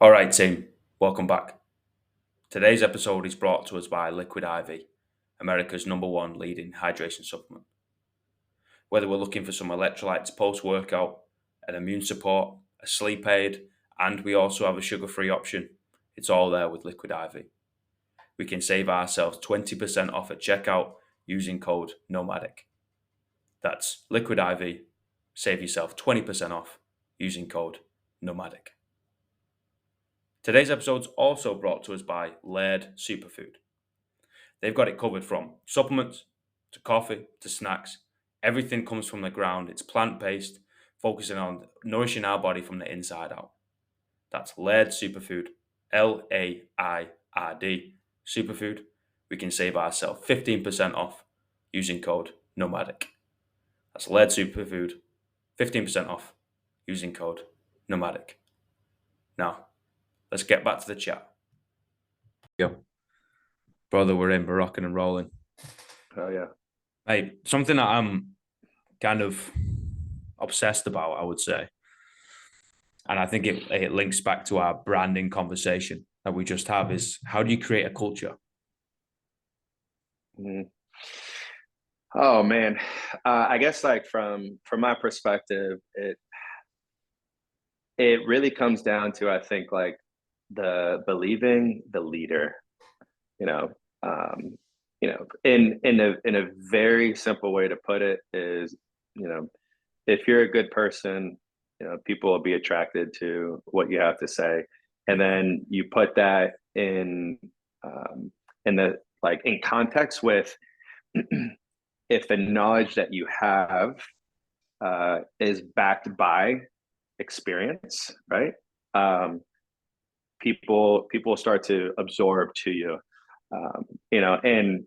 All right, team, welcome back. Today's episode is brought to us by Liquid IV, America's number one leading hydration supplement. Whether we're looking for some electrolytes post workout, an immune support, a sleep aid, and we also have a sugar free option, it's all there with Liquid IV. We can save ourselves 20% off at checkout using code NOMADIC. That's Liquid IV. Save yourself 20% off using code NOMADIC. Today's episode is also brought to us by Laird Superfood. They've got it covered from supplements to coffee to snacks. Everything comes from the ground. It's plant based, focusing on nourishing our body from the inside out. That's Laird Superfood, Laird Superfood. We can save ourselves 15% off using code NOMADIC. That's Laird Superfood, 15% off using code NOMADIC. Now, let's get back to the chat. Yo, brother, we're in, we're rocking and rolling. Oh yeah. Hey, something that I'm kind of obsessed about, I would say, and I think it links back to our branding conversation that we just have, is how do you create a culture? Mhm. Oh man, I guess like from my perspective, it really comes down to I think like the believing the leader. You know, um, in a very simple way to put it is, you know, if you're a good person, people will be attracted to what you have to say, and then you put that in the like in context with if the knowledge that you have is backed by experience, right? Um, people start to absorb to you, and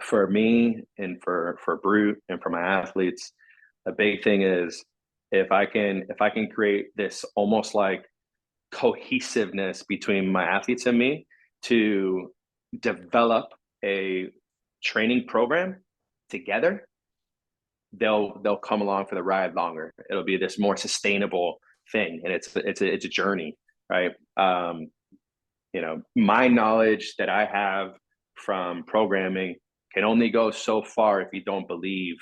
for me and for Brute and for my athletes, a big thing is if I can create this almost like cohesiveness between my athletes and me to develop a training program together, they'll come along for the ride longer. It'll be this more sustainable thing, and it's a journey, right? My knowledge that I have from programming can only go so far if you don't believe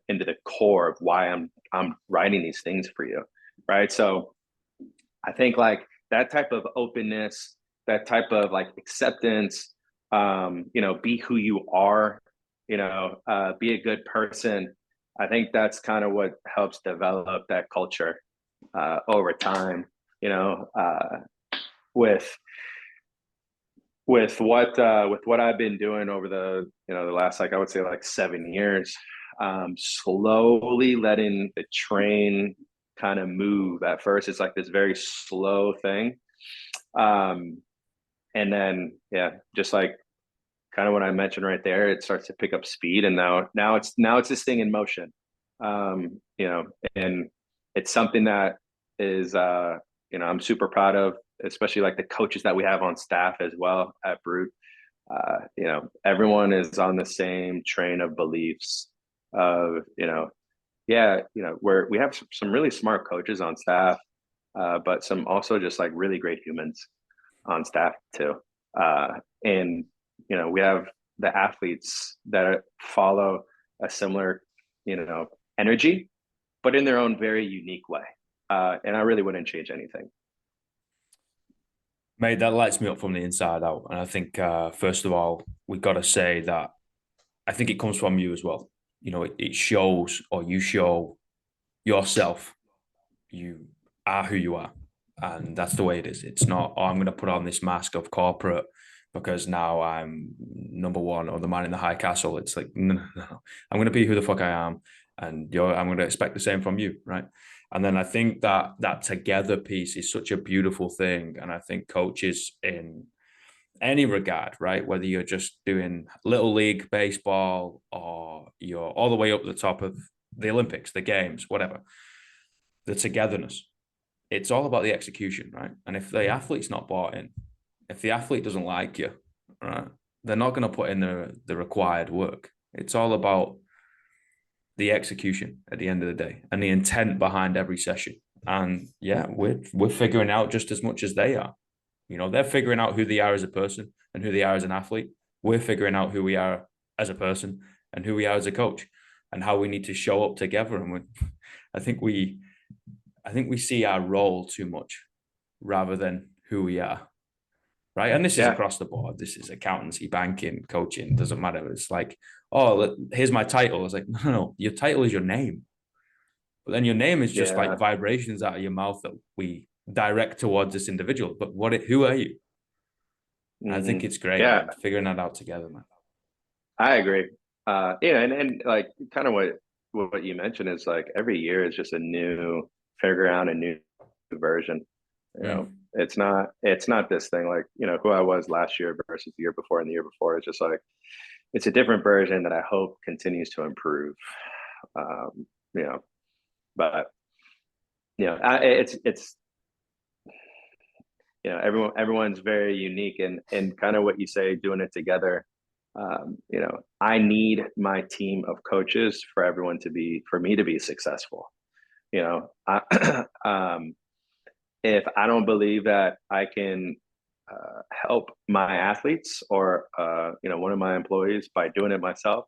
into the core of why I'm writing these things for you, right? So I think like that type of openness, that type of like acceptance, be who you are, be a good person. I think that's kind of what helps develop that culture over time. You know, with with what I've been doing over the last like I would say like 7 years, slowly letting the train kind of move. At first, it's like this very slow thing, um, and then yeah, just like kind of what I mentioned right there, it starts to pick up speed, and now it's this thing in motion, um, you know, and it's something that is I'm super proud of, especially like the coaches that we have on staff as well at Brute. Everyone is on the same train of beliefs of yeah, we have some really smart coaches on staff, but some also just like really great humans on staff too. And we have the athletes that follow a similar, energy, but in their own very unique way. And I really wouldn't change anything. Mate, that lights me up from the inside out. And I think, first of all, we've got to say that I think it comes from you as well. It shows, or you show yourself, you are who you are. And that's the way it is. It's not, oh, I'm going to put on this mask of corporate because now I'm number one or the man in the high castle. It's like, no, no, no. I'm going to be who the fuck I am. And I'm going to expect the same from you. Right. And then I think that together piece is such a beautiful thing. And I think coaches in any regard, right? Whether you're just doing little league baseball or you're all the way up the top of the Olympics, the games, whatever, the togetherness, it's all about the execution, right? And if the athlete's not bought in, if the athlete doesn't like you, right, they're not going to put in the required work. It's all about the execution at the end of the day and the intent behind every session. And yeah, we're figuring out just as much as they are. They're figuring out who they are as a person and who they are as an athlete. We're figuring out who we are as a person and who we are as a coach and how we need to show up together. And I think we I think we see our role too much rather than who we are. Right. And this is Yeah, across the board. This is accountancy, banking, coaching, doesn't matter. It's like, oh, here's my title. It's like, no, your title is your name. But then your name is just like yeah. vibrations out of your mouth that we direct towards this individual. But who are you? I think it's great, Yeah, man. Figuring that out together, man. I agree. Yeah, and like kind of what you mentioned is like every year is just a new figure out a new version. You know, Mm. it's not this thing like, who I was last year versus the year before and the year before. It's just like it's a different version that I hope continues to improve. Um, you know, but it's everyone's very unique, and kind of what you say, doing it together. I need my team of coaches for me to be successful. If I don't believe that I can help my athletes or one of my employees by doing it myself,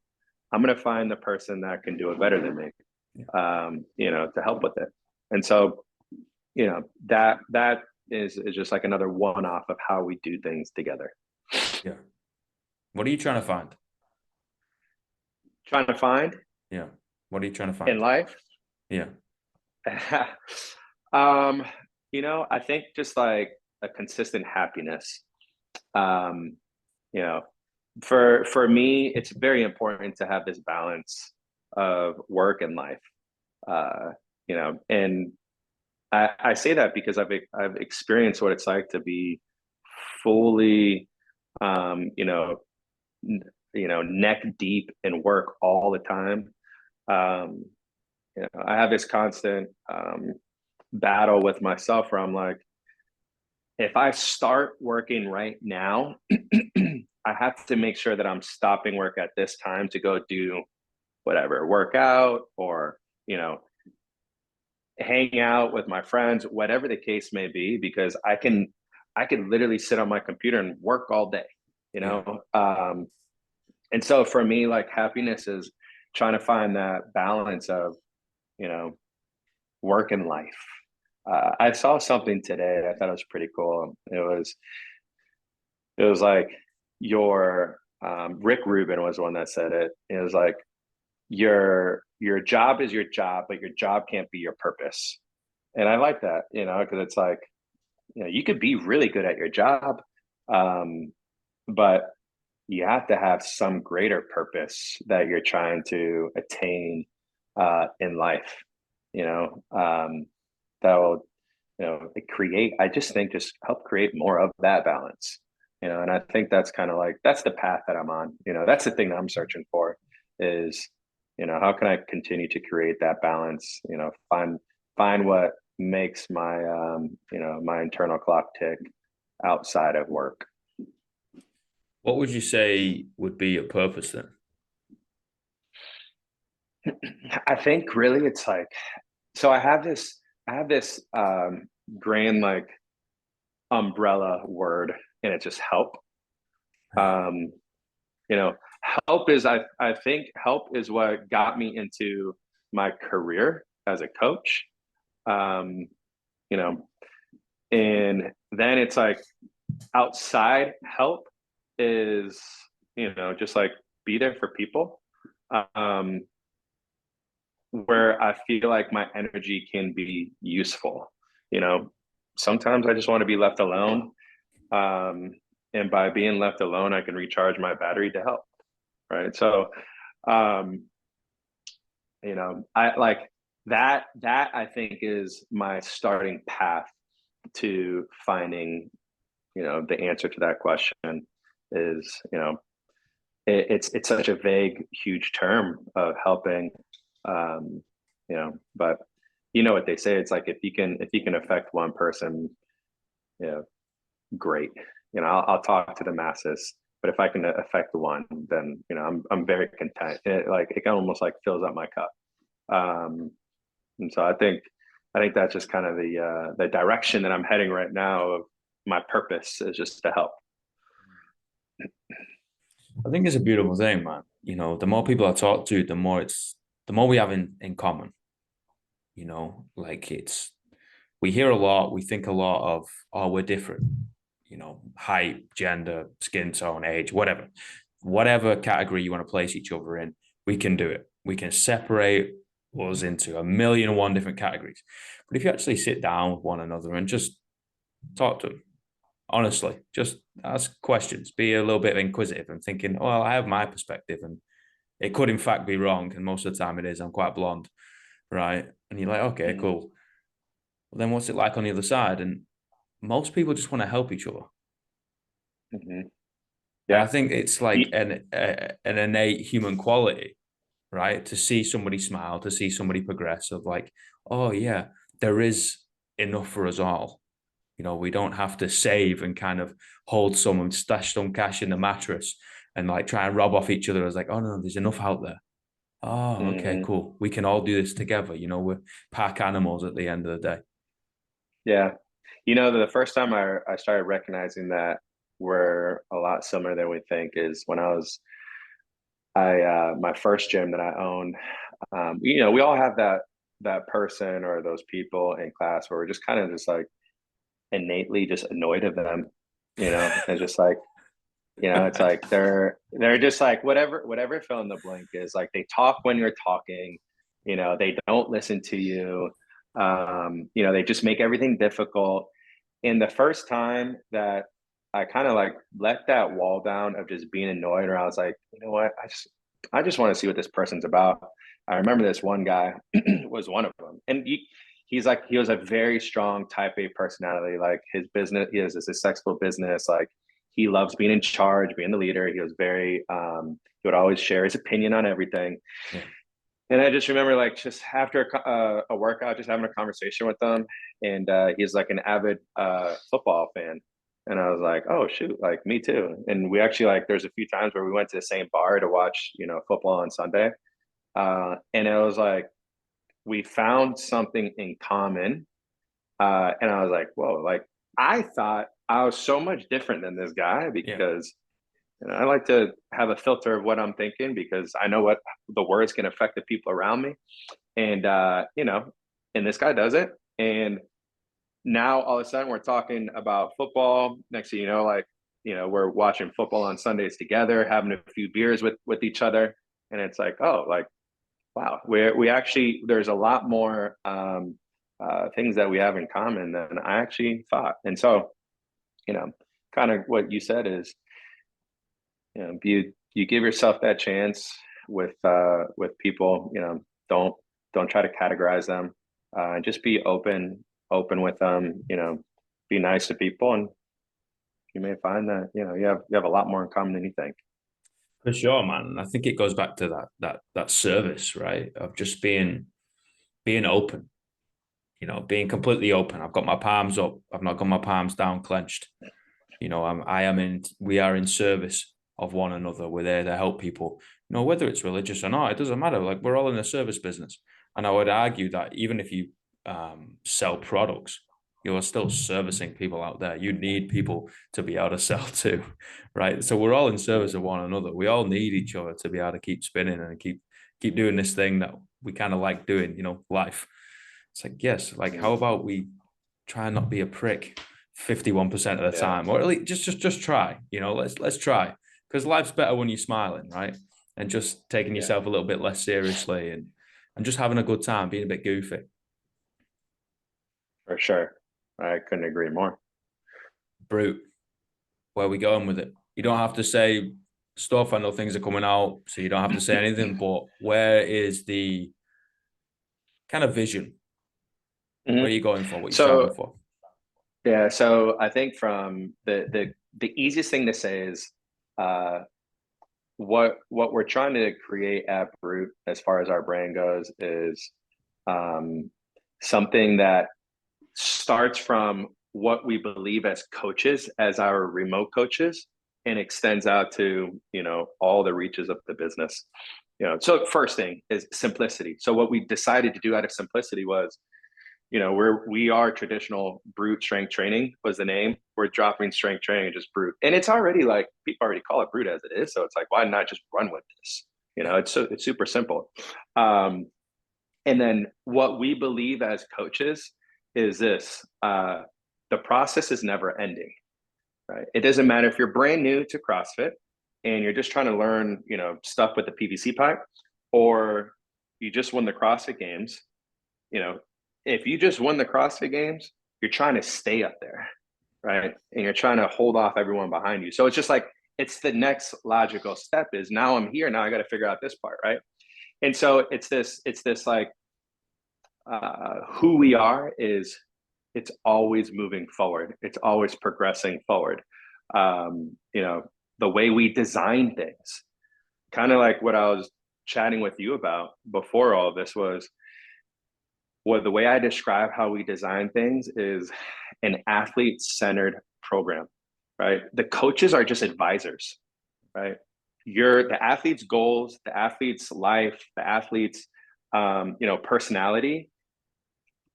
I'm going to find the person that can do it better than me, Yeah. to help with it. And so, that is just like another one off of how we do things together. Yeah. What are you trying to find? Trying to find Yeah. What are you trying to in find? life. Yeah. um, I think just like a consistent happiness. Um, you know, for me, it's very important to have this balance of work and life. Uh, and I say that because I've experienced what it's like to be fully, um, you know, neck deep in work all the time. Um, I have this constant battle with myself where I'm like, if I start working right now, I have to make sure that I'm stopping work at this time to go do whatever, work out or, hang out with my friends, whatever the case may be, because I can literally sit on my computer and work all day, you Yeah. know? And so for me, like happiness is trying to find that balance of, you know, work and life. I saw something today. I thought it was pretty cool. It was like your Rick Rubin was the one that said it. It was like your job is your job, but your job can't be your purpose. And I like that, because it's like, you could be really good at your job, um, but you have to have some greater purpose that you're trying to attain in life, that will, create, I just think just help create more of that balance, and I think that's kind of like, that's the path that I'm on. That's the thing that I'm searching for is, how can I continue to create that balance, find what makes my, my internal clock tick outside of work. What would you say would be your purpose then? I think really it's like, so I have this grand like umbrella word, and it's just help. Um, you know, help is, I think help is what got me into my career as a coach. Um, you know, and then it's like outside help is, just like be there for people. Um, where I feel like my energy can be useful. You know, Sometimes I just want to be left alone. Um, and by being left alone, I can recharge my battery to help. Right. So, um, I like that I think is my starting path to finding, the answer to that question is, it's such a vague, huge term of helping. Um, but you know what they say, it's like if you can affect one person, you know, great. I'll talk to the masses, but if I can affect one, then I'm very content. It almost like fills up my cup. And so I think I think that's just kind of the direction that I'm heading right now. Of my purpose is just to help. I think it's a beautiful thing, man. The more people I talk to, the more we have in common. Like we hear a lot, we think a lot of, oh, we're different. Height, gender, skin tone, age, whatever category you want to place each other in, we can do it. We can separate us into a million and one different categories. But if you actually sit down with one another and just talk to them, honestly, just ask questions, be a little bit inquisitive and thinking, well, I have my perspective and it could in fact be wrong. And most of the time it is. I'm quite blonde, right? And you're like, okay, Mm-hmm. cool. Well, then what's it like on the other side? And most people just want to help each other. Mm-hmm. And I Yeah. think it's like an innate human quality, right? To see somebody smile, to see somebody progress, of like, oh yeah, there is enough for us all. We don't have to save and kind of hold some and stash some cash in the mattress and like try and rob off each other. As like, oh no, there's enough out there. Oh, okay, Mm-hmm. cool. We can all do this together. We're pack animals at the end of the day. Yeah. The first time I started recognizing that we're a lot similar than we think is when my first gym that I owned. We all have that person or those people in class where we're just kind of just like innately just annoyed of them, and just like, it's like they're just like whatever fill in the blank is, like they talk when you're talking, they don't listen to you. They just make everything difficult. And the first time that I kind of like let that wall down of just being annoyed, or I was like, you know what, I just want to see what this person's about. I remember this one guy was one of them, and he was a very strong type A personality. Like his business, he has this successful business. Like he loves being in charge, being the leader. He was very he would always share his opinion on everything. Yeah. And I just remember, like, just after a workout, just having a conversation with him, and he's like an avid football fan, and I was like, oh shoot, like me too. And we actually, like, there's a few times where we went to the same bar to watch, football on Sunday, and it was like we found something in common, and I was like, whoa, like I thought I was so much different than this guy Yeah. because I like to have a filter of what I'm thinking because I know what the words can affect the people around me. And and this guy does it. And now all of a sudden we're talking about football. Next thing you know, like, we're watching football on Sundays together, having a few beers with each other. And it's like, oh, like, wow, we actually, there's a lot more things that we have in common than I actually thought. And so, you know, kind of what you said is, you give yourself that chance with people. Don't try to categorize them. Just be open with them. Be nice to people, and you may find that you have a lot more in common than you think. For sure, man. I think it goes back to that service, right? Of just being open, being completely open. I've got my palms up. I've not got my palms down clenched. We are in service of one another. We're there to help people, whether it's religious or not, it doesn't matter. Like we're all in the service business. And I would argue that even if you sell products, you're still servicing people out there. You need people to be able to sell too, right? So we're all in service of one another. We all need each other to be able to keep spinning and keep doing this thing that we kind of like doing, life. It's like, yes, like how about we try and not be a prick 51% of the Yeah, time, or at least just try. Let's try, because life's better when you're smiling, right? And just taking yeah, yourself a little bit less seriously and just having a good time, being a bit goofy. for sure. I couldn't agree more. Brute, where are we going with it? You don't have to say stuff. I know things are coming out, so you don't have to say anything. But where is the kind of vision? What are Mm-hmm. you going for? What are you striving So for? yeah, so I think from the easiest thing to say is uh, what we're trying to create at Brute as far as our brand goes is um, something that starts from what we believe as coaches, as our remote coaches, and extends out to all the reaches of the business. So first thing is simplicity. So what we decided to do out of simplicity was we are traditional brute strength training was the name. We're dropping strength training and just brute. And it's already like people already call it brute as it is. So it's like, why not just run with this? It's super simple. And then what we believe as coaches is this the process is never ending, right? It doesn't matter if you're brand new to CrossFit and you're just trying to learn, stuff with the PVC pipe, or you just won the CrossFit Games. If you just won the CrossFit Games, you're trying to stay up there, right? And you're trying to hold off everyone behind you. So it's just like, it's the next logical step is now I'm here. Now I got to figure out this part, right? And so it's this like, who we are is it's always moving forward. It's always progressing forward. The way we design things, kind of like what I was chatting with you about before all of this was, the way I describe how we design things is an athlete-centered program, right? The coaches are just advisors, right? The athlete's goals, the athlete's life, the athlete's personality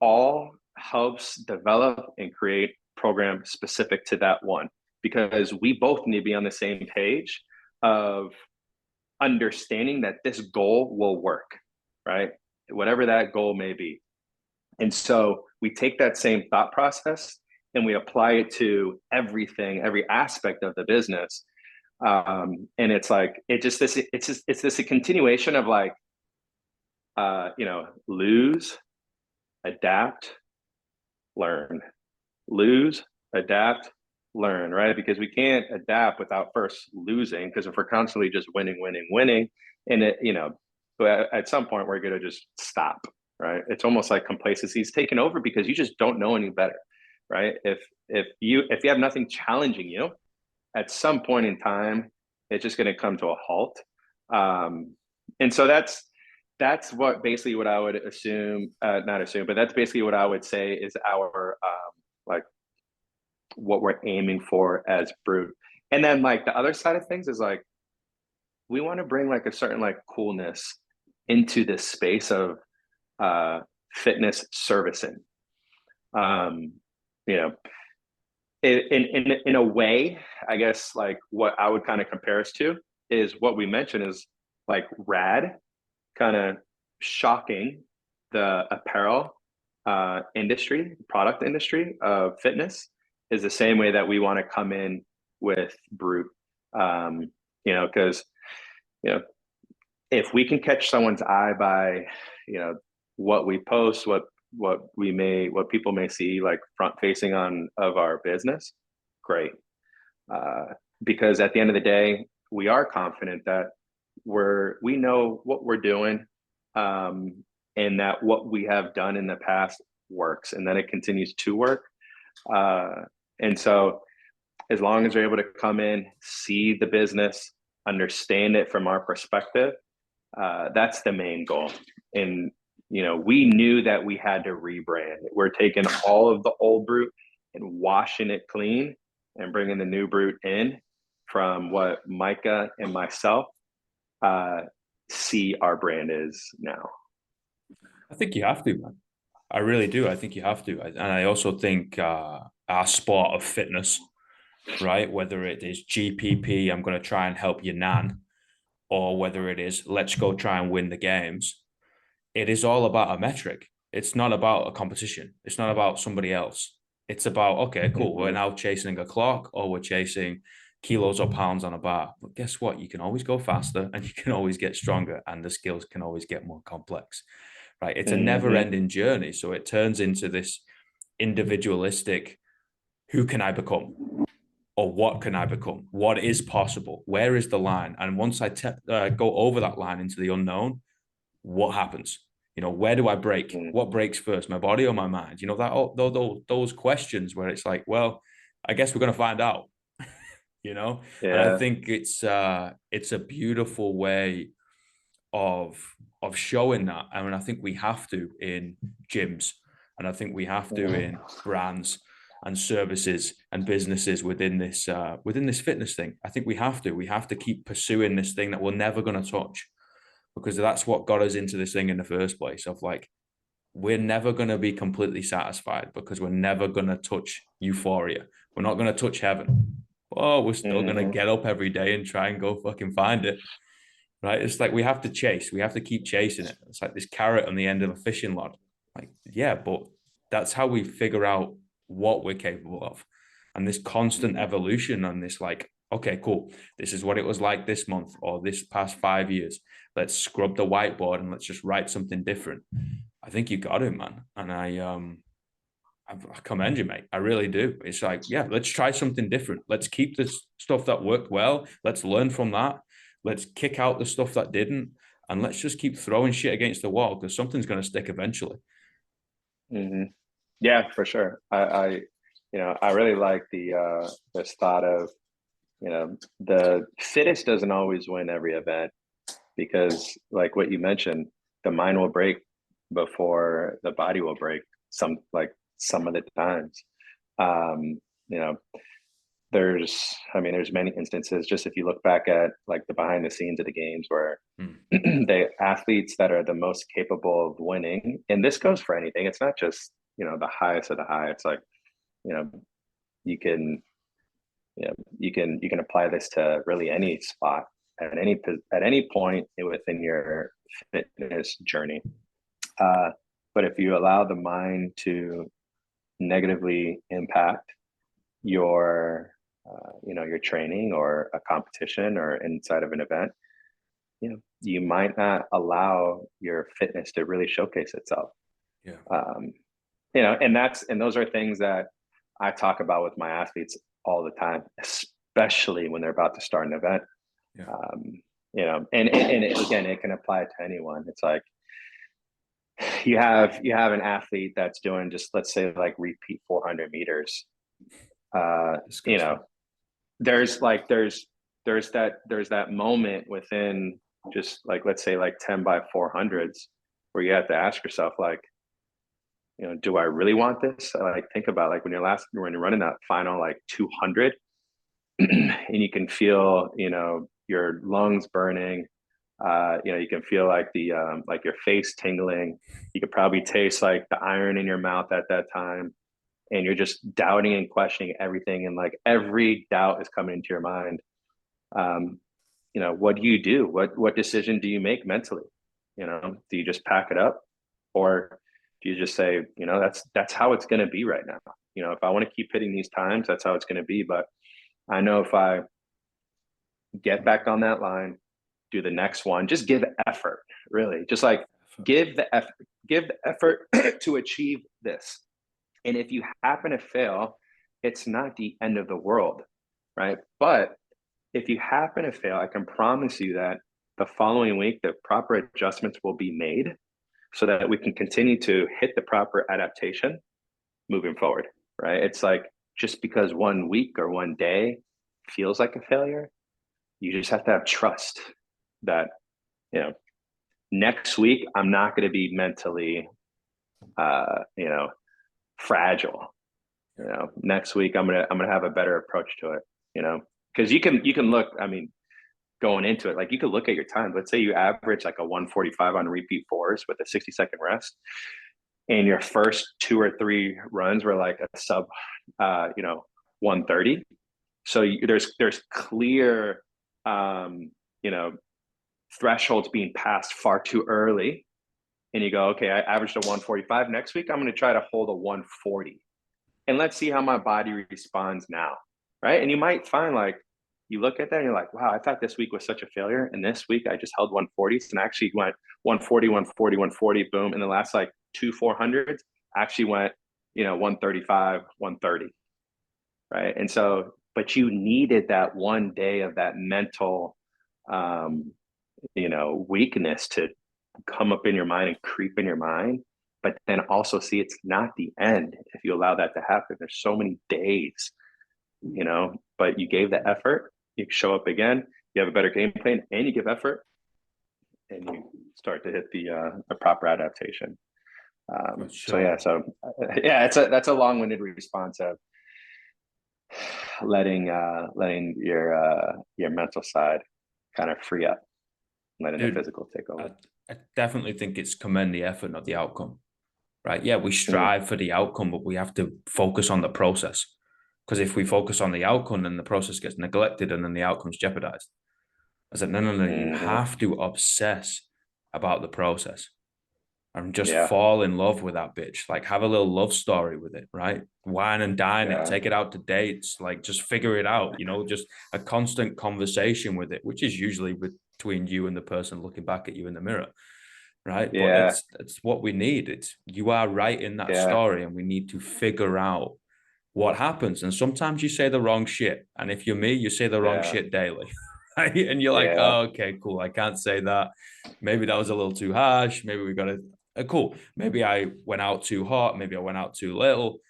all helps develop and create program specific to that one, because we both need to be on the same page of understanding that this goal will work, right? Whatever that goal may be. And so we take that same thought process and we apply it to everything, every aspect of the business. And it's like, it's this a continuation of like, lose, adapt, learn, lose, adapt, learn, right? Because we can't adapt without first losing, because if we're constantly just winning, and at some point we're going to just stop, right? It's almost like complacency is taken over because you just don't know any better, right? If you have nothing challenging you, at some point in time, it's just going to come to a halt. And so that's what I would assume, not assume, but that's basically what I would say is our like what we're aiming for as Brute. And then like the other side of things is like, we want to bring like a certain like coolness into this space of fitness servicing. In a way, I guess like what I would kind of compare us to is what we mentioned is like rad, kind of shocking the apparel product industry of fitness is the same way that we want to come in with Brute. Because if we can catch someone's eye by what we post, what people may see like front facing of our business, great. Because at the end of the day, we are confident that we know what we're doing, and that what we have done in the past works, and that it continues to work. And so as long as we're able to come in, see the business, understand it from our perspective, that's the main goal. And we knew that we had to rebrand. We're taking all of the old Brute and washing it clean and bringing the new Brute in from what Micah and myself see our brand is now. I think you have to, man. I really do. I think you have to. And I also think our sport of fitness, right? Whether it is GPP, I'm going to try and help your nan, or whether it is let's go try and win the games, it is all about a metric. It's not about a competition. It's not about somebody else. It's about, okay, cool. We're now chasing a clock, or we're chasing kilos or pounds on a bar. But guess what? You can always go faster and you can always get stronger, and the skills can always get more complex, right? It's a never-ending journey. So it turns into this individualistic, who can I become? Or what can I become? What is possible? Where is the line? And once I go over that line into the unknown, what happens? Where do I break? What breaks first, my body or my mind? Those questions where it's like, well, I guess we're going to find out. Yeah. And I think it's a beautiful way of showing that. I mean, I think we have to in gyms, and I think we have to in brands and services and businesses within this fitness thing. I think we have to keep pursuing this thing that we're never going to touch, because that's what got us into this thing in the first place, of like, we're never going to be completely satisfied because we're never going to touch euphoria. We're not going to touch heaven. Oh, we're still going to Mm-hmm. get up every day and try and go fucking find it. Right? It's like we have to chase. We have to keep chasing it. It's like this carrot on the end of a fishing rod. Like, yeah, but that's how we figure out what we're capable of. And this constant Mm-hmm. evolution and this like, okay, cool. This is what it was like this month or this past 5 years. Let's scrub the whiteboard and let's just write something different. I think you got it, man. And I commend you, mate. I really do. It's like, yeah, let's try something different. Let's keep this stuff that worked well. Let's learn from that. Let's kick out the stuff that didn't. And let's just keep throwing shit against the wall because something's going to stick eventually. Mm-hmm. Yeah, for sure. I really like this thought of, the fittest doesn't always win every event, because like what you mentioned, the mind will break before the body will break some of the times. Um, you know, there's many instances, just if you look back at like the behind the scenes of the games, where Hmm. the athletes that are the most capable of winning, and this goes for anything, it's not just, the highest of the high. It's like, you know, you can, you can apply this to really any spot at any point within your fitness journey. But if you allow the mind to negatively impact your your training or a competition or inside of an event, you might not allow your fitness to really showcase itself. Yeah. um, and those are things that I talk about with my athletes all the time, especially when they're about to start an event. Yeah. um, again, it can apply to anyone. It's like, you have an athlete that's doing, just let's say, like repeat 400 meters. uh you know Disgusting. there's that moment within, just like, let's say, like 10 by 400s, where you have to ask yourself, like, do I really want this? Like, think about, like, when you're running that final like 200, and you can feel, your lungs burning. You can feel like like your face tingling. You could probably taste like the iron in your mouth at that time, and you're just doubting and questioning everything, and like every doubt is coming into your mind. um, what do you do? What decision do you make mentally? Do you just pack it up, or do you just say, that's how it's going to be right now? If I want to keep hitting these times, that's how it's going to be. But I know if I get back on that line, do the next one, just give effort, really, just like give the effort to achieve this. And if you happen to fail, it's not the end of the world, right? But if you happen to fail, I can promise you that the following week, the proper adjustments will be made so that we can continue to hit the proper adaptation moving forward, right? It's like, just because one week or one day feels like a failure, you just have to have trust that, you know, next week, I'm not going to be mentally, uh, you know, fragile. Next week, I'm gonna have a better approach to it. Because you can look. I mean, going into it, like, you could look at your time. Let's say you average like a 145 on repeat fours with a 60-second rest, and your first two or three runs were like a sub, 130. So there's clear, um, you know, thresholds being passed far too early, and you go, okay, I averaged a 145. Next week, I'm going to try to hold a 140, and let's see how my body responds now, right? And you might find, like, you look at that and you're like, wow, I thought this week was such a failure, and this week I just held 140s and actually went 140, 140, 140, boom. And the last like two 400s actually went, 135, 130, right? And so, but you needed that one day of that mental, um, weakness to come up in your mind and creep in your mind. But then also see, it's not the end if you allow that to happen. There's so many days, but you gave the effort, you show up again, you have a better game plan, and you give effort, and you start to hit the proper adaptation. For So yeah, sure. yeah, that's a long-winded response of letting your mental side kind of free up, letting the Dude, physical take I, over. I definitely think it's commend the effort, not the outcome. right? Yeah, we Mm, strive for the outcome, but we have to focus on the process. Because if we focus on the outcome, then the process gets neglected and then the outcome's jeopardized. I said, no, no, no, you mm-hmm. have to obsess about the process and just Yeah, fall in love with that bitch. Like have a little love story with it, right? Wine and dine it, yeah, take it out to dates, like just figure it out, just a constant conversation with it, which is usually between you and the person looking back at you in the mirror, right? But yeah, it's what we need. It's you are right in that yeah, story, and we need to figure out what happens. And sometimes you say the wrong shit. And if you're me, you say the wrong yeah, shit daily. Right? And you're like, yeah. oh, okay, cool. I can't say that. Maybe that was a little too harsh. Maybe we got to, cool. Maybe I went out too hot. Maybe I went out too little.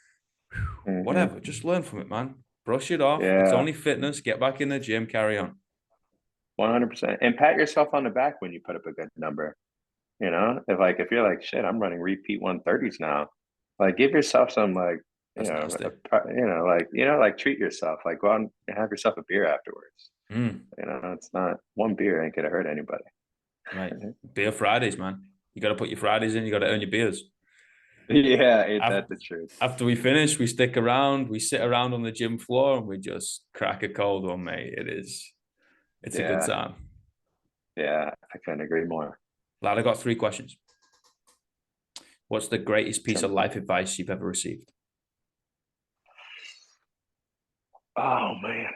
Mm-hmm. Whatever. Just learn from it, man. Brush it off. It's Yeah, only fitness. Get back in the gym. Carry on. 100%. And pat yourself on the back when you put up a good number. If you're like, shit, I'm running repeat 130s now. Like, give yourself some like, That's nasty. treat yourself. Like, go out and have yourself a beer afterwards. It's not one beer ain't gonna hurt anybody. Right. Beer Fridays, man. You got to put your Fridays in. You got to earn your beers. Yeah, ain't After, that the truth? after we finish, we stick around. We sit around on the gym floor and we just crack a cold one, mate. It's a good Yeah, time. yeah, I couldn't agree more. Lad, I got 3 questions. What's the greatest piece of Jump. life advice you've ever received? Oh man.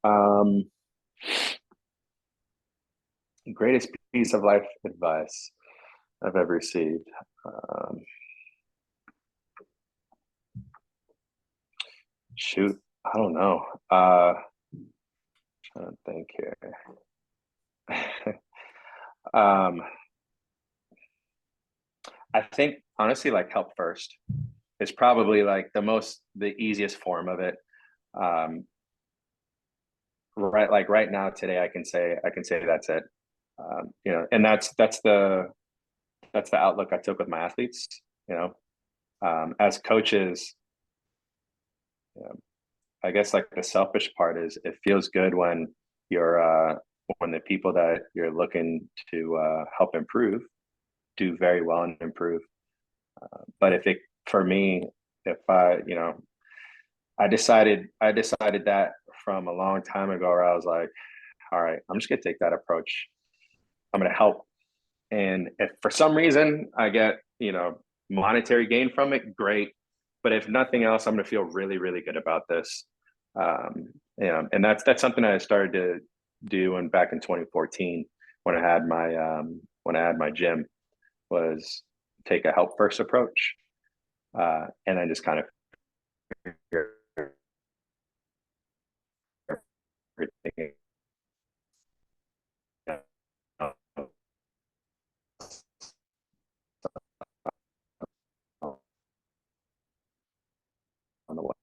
Um, Greatest piece of life advice I've ever received. Um, Shoot, I don't know. Trying to think here. um, I think honestly, like help first is probably like the easiest form of it. Um, like right now today, I can say that's it. And that's the outlook I took with my athletes. You know, as coaches, you know, I guess like the selfish part is it feels good you're when the people that you're looking to help improve do very well and improve. But if it for me, if I decided that from a long time ago, where I was like, all right, I'm just gonna take that approach. I'm gonna help, and if for some reason I get monetary gain from it, great. But if nothing else, I'm gonna feel really really good about this. And that's something I started to do back in 2014 when I had my gym was take a help first approach, and then just kind of figure everything out on the way.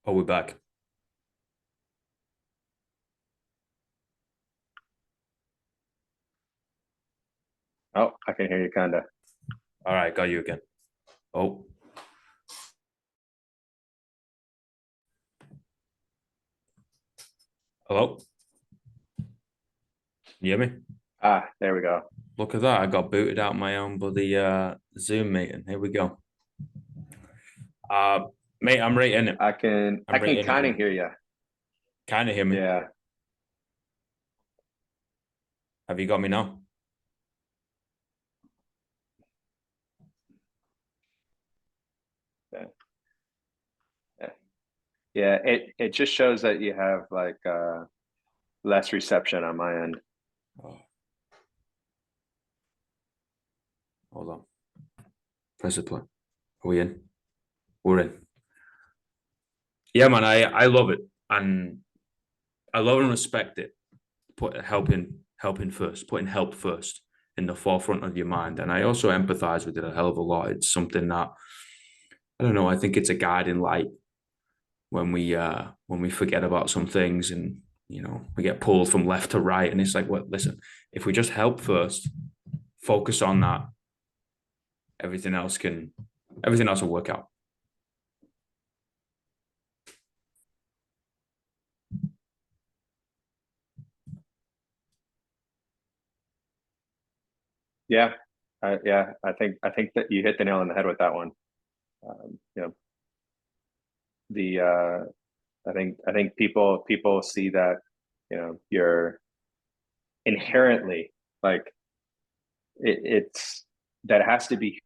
Oh, we're back. Oh, I can hear you kind of. All right, got you again. Oh, hello. You hear me? There we go. Look at that. I got booted out my own bloody Zoom meeting. Here we go. Uh, mate, I'm rating it. I I'm can rating it kind of now. hear you. Kind of hear me. Yeah. Have you got me now? Yeah. Yeah. Yeah. It just shows that you have like less reception on my end. Oh, hold on. Press the play. Are we in? We're in. Yeah, man, I love it. And I love and respect it. Put helping first, putting help first in the forefront of your mind. And I also empathize with it a hell of a lot. It's something that I don't know, I think it's a guiding light when we forget about some things and we get pulled from left to right. And it's like, well, listen, if we just help first, focus on that, everything else can everything else will work out. Yeah. Yeah. I think that you hit the nail on the head with that one. You know, the I think people see that, you're inherently like it's that has to be